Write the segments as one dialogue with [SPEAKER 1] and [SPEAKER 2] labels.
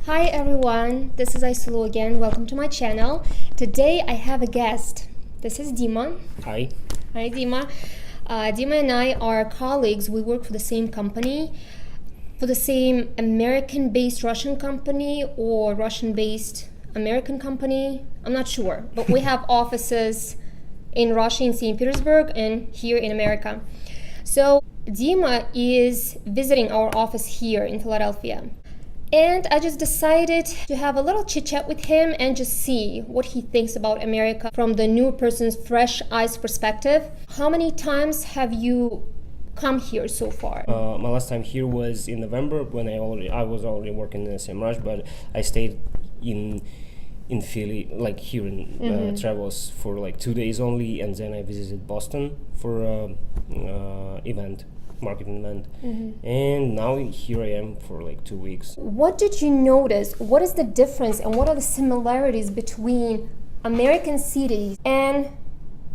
[SPEAKER 1] Hi everyone, this is Aysulu again. Welcome to my channel. Today I have a guest. This is Dima.
[SPEAKER 2] Hi.
[SPEAKER 1] Hi Dima. Dima and I are colleagues. We work for the same company, for the same American-based Russian company or Russian-based American company. I'm not sure, but we have offices in Russia, in St. Petersburg, and here in America. So Dima is visiting our office here in Philadelphia. And I just decided to have a little chit chat with him and just see what he thinks about America from the new person's fresh eyes perspective. How many times have you come here so far?
[SPEAKER 2] My last time here was in November when I was already working in the same rush, but I stayed in Philly, like here in Travels for like 2 days only, and then I visited Boston for marketing event, and now here I am for like 2 weeks.
[SPEAKER 1] What did you notice? What is the difference and what are the similarities between American cities and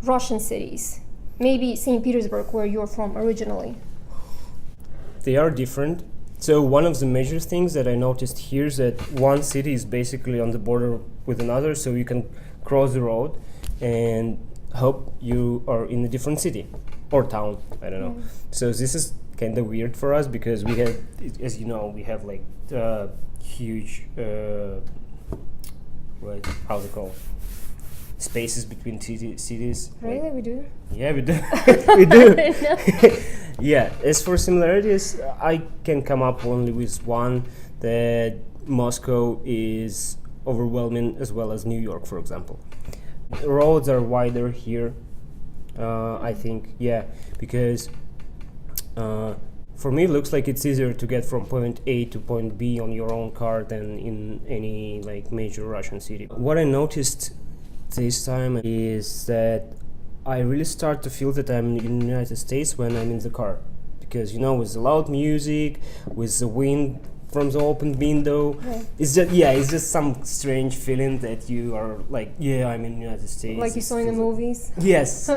[SPEAKER 1] Russian cities? Maybe St. Petersburg, where you're from originally.
[SPEAKER 2] They are different. So one of the major things that I noticed here is that one city is basically on the border with another, so you can cross the road and hope you are in a different city or town, I don't know. So this is kind of weird for us because we have, as you know, we have like huge, how's it called? Spaces between cities.
[SPEAKER 1] Really,
[SPEAKER 2] like,
[SPEAKER 1] we do?
[SPEAKER 2] Yeah, we do. We do. Yeah, as for similarities, I can come up only with one, that Moscow is overwhelming as well as New York, for example. Roads are wider here, I think, yeah, because for me it looks like it's easier to get from point A to point B on your own car than in any like major Russian city. What I noticed this time is that I really start to feel that I'm in the United States when I'm in the car, because with the loud music, with the wind from the open window, it's just some strange feeling that you are like, I'm in the United States.
[SPEAKER 1] Like you saw in the movies?
[SPEAKER 2] Yes.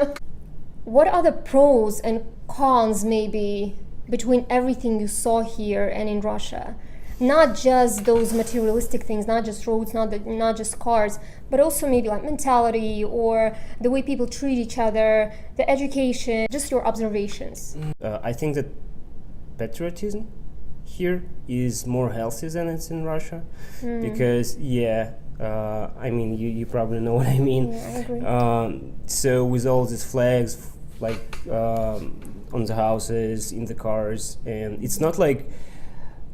[SPEAKER 1] What are the pros and cons maybe between everything you saw here and in Russia? Not just those materialistic things, not just roads, not just cars, but also maybe like mentality or the way people treat each other, the education, just your observations.
[SPEAKER 2] I think that patriotism here is more healthy than it's in Russia, because I mean you probably know what I mean.
[SPEAKER 1] Yeah, I agree.
[SPEAKER 2] So with all these flags like on the houses, in the cars, and it's not like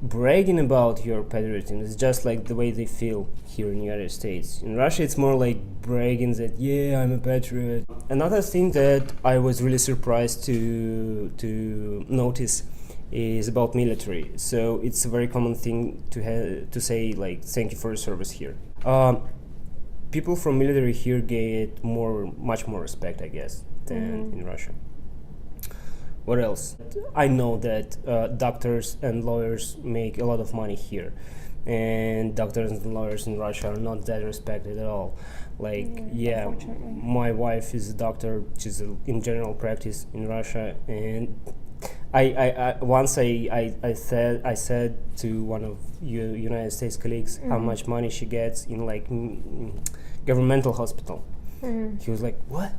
[SPEAKER 2] bragging about your patriotism, it's just like the way they feel here in the United States. In Russia it's more like bragging that I'm a patriot. Another thing that I was really surprised to notice is about military. So it's a very common thing to say like thank you for your service here. People from military here get much more respect, I guess, than in Russia. What else? I know that doctors and lawyers make a lot of money here, and doctors and lawyers in Russia are not that respected at all. Like, my wife is a doctor. She's in general practice in Russia, and I once I said to one of United States colleagues how much money she gets in like governmental hospital. He was like, "What?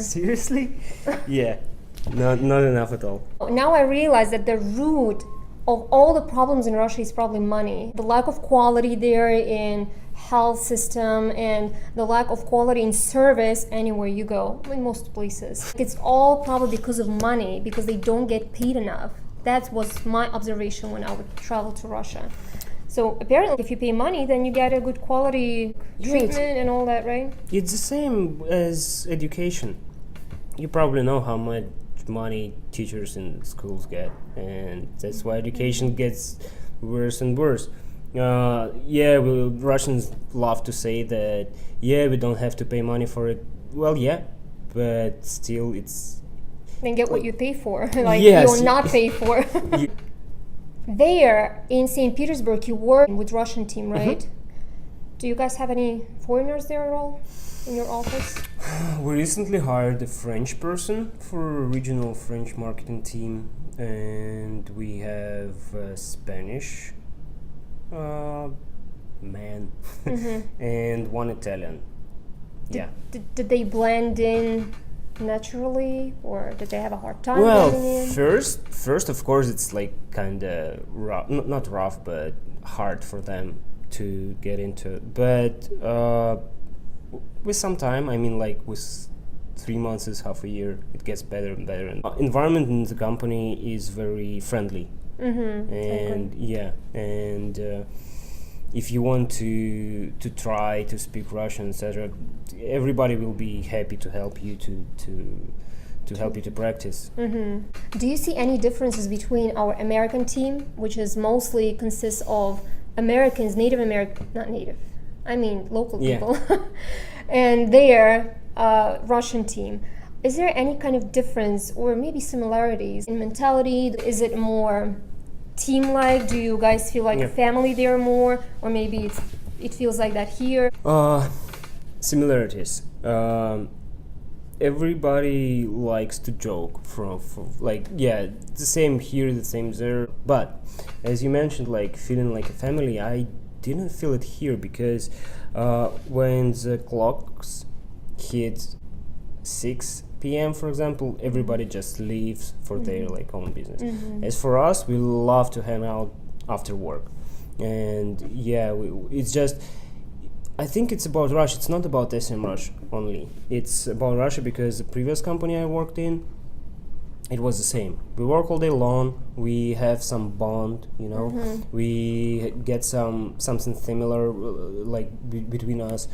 [SPEAKER 2] Seriously?" Yeah. Not enough at all.
[SPEAKER 1] Now I realize that the root of all the problems in Russia is probably money. The lack of quality there in health system and the lack of quality in service anywhere you go, in most places. It's all probably because of money, because they don't get paid enough. That was my observation when I would travel to Russia. So apparently if you pay money, then you get a good quality treatment and all that, right?
[SPEAKER 2] It's the same as education. You probably know how much money teachers in schools get, and that's why education gets worse and worse. Russians love to say that we don't have to pay money for it. Well, but still it's
[SPEAKER 1] then get what you pay for. Like you'll not pay for. There in St. Petersburg you work with Russian team, right? Do you guys have any foreigners there at all in your office?
[SPEAKER 2] We recently hired a French person for a regional French marketing team, and we have a Spanish man, and one Italian. Yeah.
[SPEAKER 1] Did they blend in naturally, or did they have a hard time
[SPEAKER 2] Well,
[SPEAKER 1] blending in?
[SPEAKER 2] first, of course, it's like kind of rough, not rough, but hard for them to get into it. But with some time, I mean, like with 3 months is half a year, it gets better and better. And environment in the company is very friendly, and yeah, and if you want to try to speak Russian, etc., everybody will be happy to help you to help you to practice.
[SPEAKER 1] Do you see any differences between our American team, which is mostly consists of Americans, Native American, not native, I mean local
[SPEAKER 2] Yeah.
[SPEAKER 1] people, and their Russian team? Is there any kind of difference or maybe similarities in mentality? Is it more team-like? Do you guys feel like
[SPEAKER 2] Yeah.
[SPEAKER 1] a family there more, or maybe it feels like that here?
[SPEAKER 2] Similarities. Everybody likes to joke from like, yeah, the same here, the same there. But as you mentioned, like feeling like a family, I didn't feel it here because when the clocks hit 6 p.m., for example, everybody just leaves for their like own business. As for us, we love to hang out after work, and yeah, it's just, I think it's about Russia. It's not about SMrush only. It's about Russia because the previous company I worked in, it was the same. We work all day long. We have some bond, you know. We get something similar, like between us,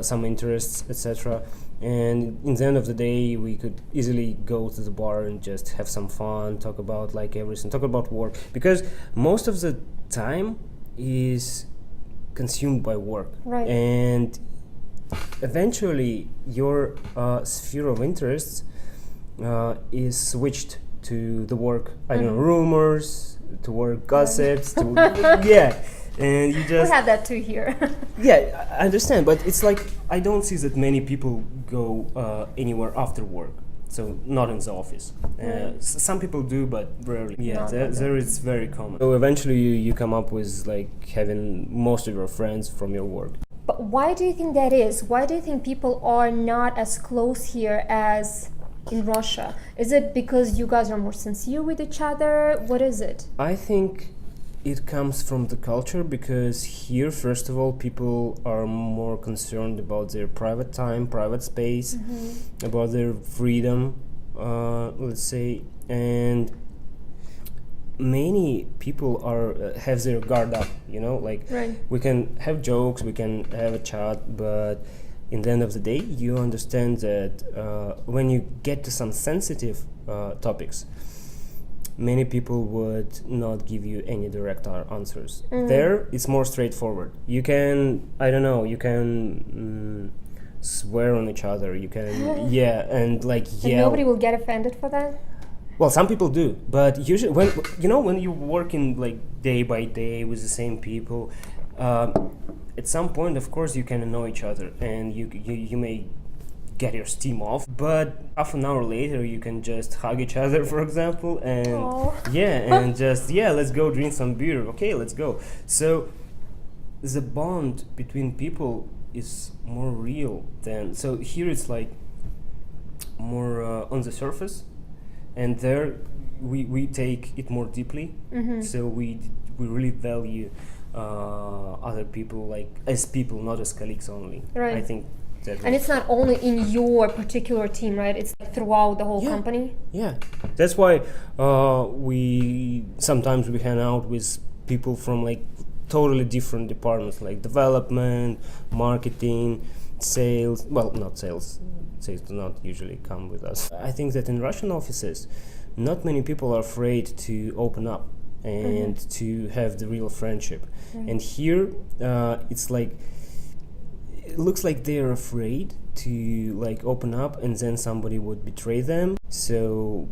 [SPEAKER 2] some interests, etc. And in the end of the day, we could easily go to the bar and just have some fun, talk about like everything, talk about work, because most of the time is consumed by work,
[SPEAKER 1] Right.
[SPEAKER 2] and eventually your sphere of interests is switched to the work. I don't know, rumors, to work gossips, to yeah, and you
[SPEAKER 1] We
[SPEAKER 2] just
[SPEAKER 1] have that too here.
[SPEAKER 2] yeah, I understand, but it's like I don't see that many people go anywhere after work. So not in the office. Some people do, but rarely. Yeah,
[SPEAKER 1] Not
[SPEAKER 2] there it's very common. So eventually you come up with like having most of your friends from your work.
[SPEAKER 1] But why do you think that is? Why do you think people are not as close here as in Russia? Is it because you guys are more sincere with each other? What is it?
[SPEAKER 2] I think it comes from the culture, because here, first of all, people are more concerned about their private time, private space, about their freedom, let's say, and many people are have their guard up, you know, like
[SPEAKER 1] Right.
[SPEAKER 2] we can have jokes, we can have a chat, but in the end of the day, you understand that when you get to some sensitive topics, many people would not give you any direct answers. There, it's more straightforward. You can, I don't know, you can swear on each other. You can, yeah, and like
[SPEAKER 1] And
[SPEAKER 2] yell.
[SPEAKER 1] nobody will get offended for that?
[SPEAKER 2] Well, some people do, but usually when when you working like day by day with the same people, at some point, of course, you can annoy each other, and you may get your steam off. But half an hour later, you can just hug each other, for example, and
[SPEAKER 1] Aw.
[SPEAKER 2] yeah, and just let's go drink some beer. Okay, let's go. So the bond between people is more real than, so here it's like more on the surface, and there we take it more deeply. So we really value other people, like as people, not as colleagues only.
[SPEAKER 1] Right.
[SPEAKER 2] I think that
[SPEAKER 1] And it's not only in your particular team, right? It's throughout the whole
[SPEAKER 2] Yeah.
[SPEAKER 1] company?
[SPEAKER 2] yeah, that's why we sometimes we hang out with people from like totally different departments, like development, marketing, sales. Well, not sales. Sales do not usually come with us. I think that in Russian offices, not many people are afraid to open up and to have the real friendship. And here, it's like, it looks like they're afraid to like open up, and then somebody would betray them. So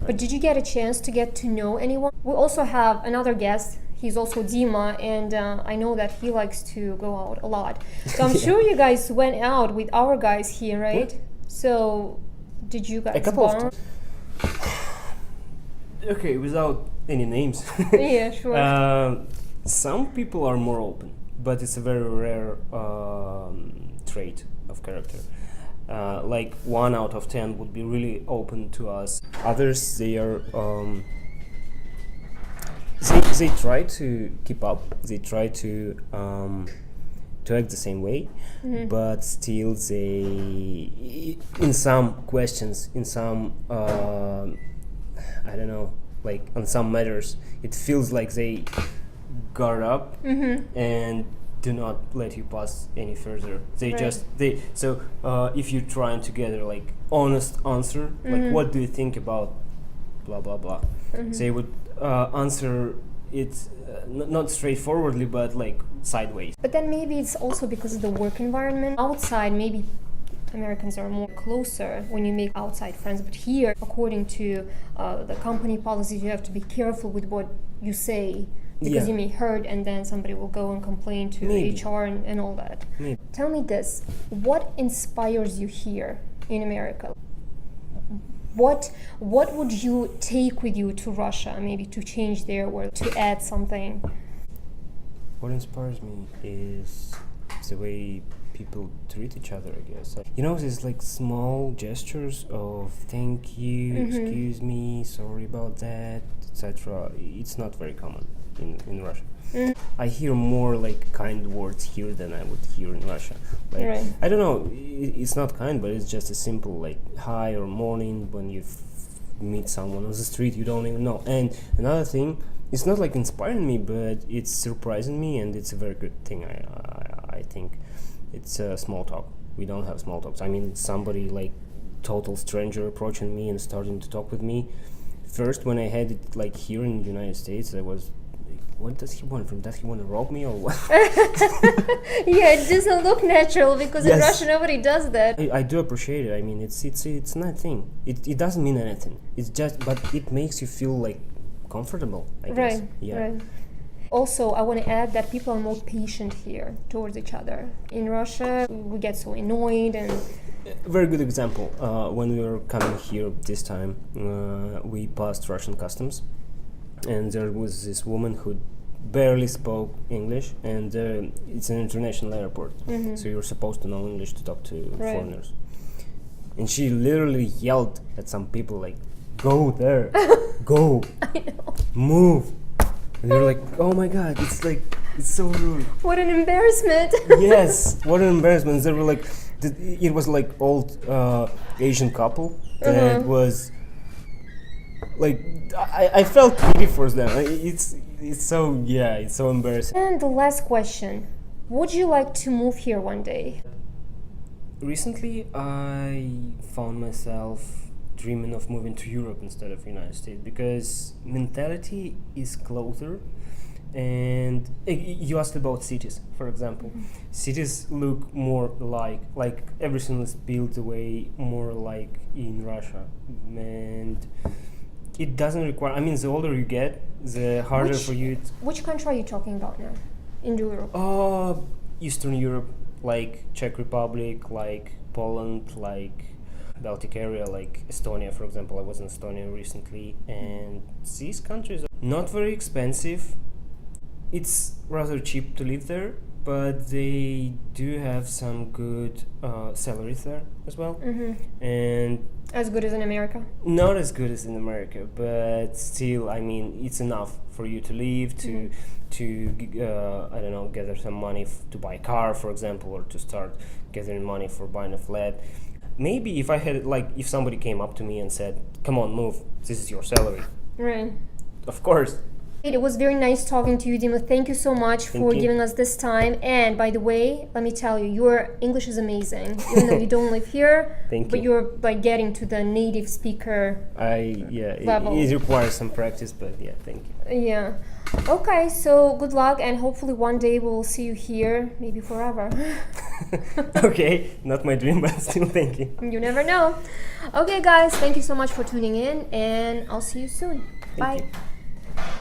[SPEAKER 1] But did you get a chance to get to know anyone? We also have another guest. He's also Dima, and I know that he likes to go out a lot. So I'm sure you guys went out with our guys here, right?
[SPEAKER 2] Yeah.
[SPEAKER 1] So did you guys
[SPEAKER 2] a couple of
[SPEAKER 1] bond?
[SPEAKER 2] times. Okay, without any names.
[SPEAKER 1] Yeah, sure.
[SPEAKER 2] Some people are more open, but it's a very rare trait of character. Like 1 out of 10 would be really open to us. Others, they are they try to keep up. They try to act the same way, but still they, in some questions, in some I don't know, like on some matters, it feels like they guard up and do not let you pass any further. They just so if you're trying to get a like honest answer, like what do you think about blah blah blah, they would answer it not straightforwardly, but like sideways.
[SPEAKER 1] But then maybe it's also because of the work environment. Outside, maybe Americans are more closer when you make outside friends, but here, according to the company policies, you have to be careful with what you say, because you may hurt and then somebody will go and complain to HR and all that. Tell me this, what inspires you here in America? What would you take with you to Russia, maybe to change there or to add something?
[SPEAKER 2] What inspires me is the way people treat each other, I guess. You know, there's like small gestures of thank you, excuse me, sorry about that, etc. It's not very common in Russia. I hear more like kind words here than I would hear in Russia. Like, I don't know, it's not kind, but it's just a simple like hi or morning when you meet someone on the street you don't even know. And another thing, it's not like inspiring me, but it's surprising me, and it's a very good thing. I think it's small talk. We don't have small talks. I mean, somebody like total stranger approaching me and starting to talk with me. First, when I had it like here in the United States, I was, what does he want from that? He want to rob me or what?
[SPEAKER 1] Yeah, it doesn't look natural because in Russia nobody does that.
[SPEAKER 2] I do appreciate it. I mean, it's not a thing. It doesn't mean anything. It's just, but it makes you feel like comfortable, I guess.
[SPEAKER 1] Right. Also, I want to add that people are more patient here towards each other. In Russia, we get so annoyed and...
[SPEAKER 2] Very good example. When we were coming here this time, we passed Russian customs, and there was this woman who barely spoke English, and it's an international airport, so you're supposed to know English to talk to foreigners. And she literally yelled at some people like, "Go there, go, move." And you're like, oh my god, it's so rude.
[SPEAKER 1] What an embarrassment.
[SPEAKER 2] Yes, what an embarrassment. They were like, it was like old Asian couple that was like, I felt pity for them. It's so embarrassing.
[SPEAKER 1] And the last question, would you like to move here one day?
[SPEAKER 2] Recently, I found myself dreaming of moving to Europe instead of United States, because mentality is closer. And you asked about cities, for example. Cities look more like everything is built away more like in Russia, and it doesn't require, I mean, the older you get, the harder for you.
[SPEAKER 1] Which country are you talking about now in Europe?
[SPEAKER 2] Eastern Europe, like Czech Republic, like Poland, like Baltic area, like Estonia, for example. I was in Estonia recently, and these countries are not very expensive. It's rather cheap to live there, but they do have some good salaries there as well. And
[SPEAKER 1] as good as in America?
[SPEAKER 2] Not as good as in America, but still, I mean, it's enough for you to live, to I don't know, gather some money to buy a car, for example, or to start gathering money for buying a flat. Maybe if I had, like, if somebody came up to me and said, come on, move, this is your salary.
[SPEAKER 1] Right.
[SPEAKER 2] Of course.
[SPEAKER 1] It was very nice talking to you, Dima. Thank you so much for giving us this time. And by the way, let me tell you, your English is amazing. Even though you don't live here, but you're like getting to the native speaker level.
[SPEAKER 2] It requires some practice, but yeah, thank you.
[SPEAKER 1] Yeah. Okay, so good luck, and hopefully one day we'll see you here, maybe forever.
[SPEAKER 2] Okay, not my dream, but still thank you.
[SPEAKER 1] You never know. Okay, guys, thank you so much for tuning in, and I'll see you soon. Bye.
[SPEAKER 2] Thank you.